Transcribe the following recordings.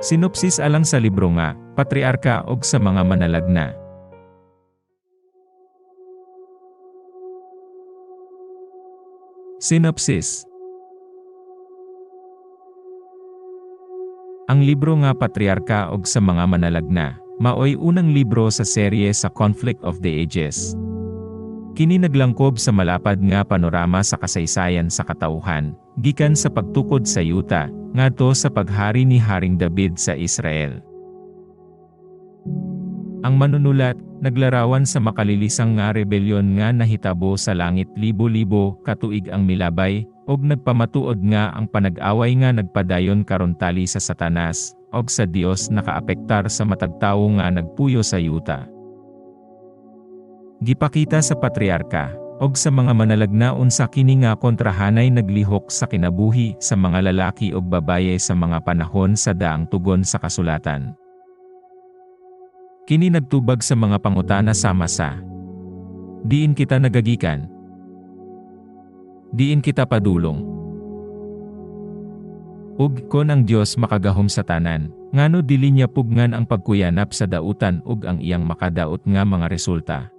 Sinopsis alang sa libro nga, Patriarka ug sa mga manalagna. Sinopsis. Ang libro nga Patriarka ug sa mga manalagna, maoy unang libro sa serye sa Conflict of the Ages. Kini naglangkob sa malapad nga panorama sa kasaysayan sa katauhan, gikan sa pagtukod sa yuta, ngadto sa paghari ni Haring David sa Israel. Ang manunulat, naglarawan sa makalilisang nga rebelyon nga nahitabo sa langit libo-libo katuig ang milabay, og nagpamatuod nga ang panag-away nga nagpadayon karon tali sa Satanas, og sa Dios nakaapektar sa matagtawo nga nagpuyo sa yuta. Gipakita sa patriarka, og sa mga manalagna unsa kini nga kontrahanay naglihok sa kinabuhi sa mga lalaki og babaye sa mga panahon sa daang tugon sa kasulatan. Kini nagtubag sa mga pangutana sama sa diin kita nagagikan, diin kita padulong, ug kon ang Dios makagahom sa tanan, ngano dili niya pugngan ang pagkuyanap sa dautan ug ang iyang makadaot nga mga resulta.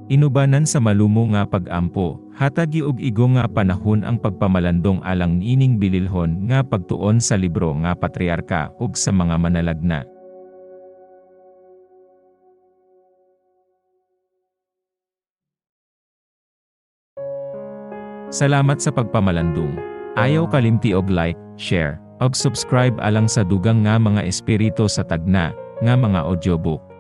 Inubanan sa malumo nga pag-ampo, hatagi og igo nga panahon ang pagpamalandong alang niining bililhon nga pagtuon sa libro nga Patriarka ug sa mga manalagna. Salamat sa pagpamalandong. Ayaw kalimti og like, share, og subscribe alang sa dugang nga mga espiritu sa tagna nga mga audiobook.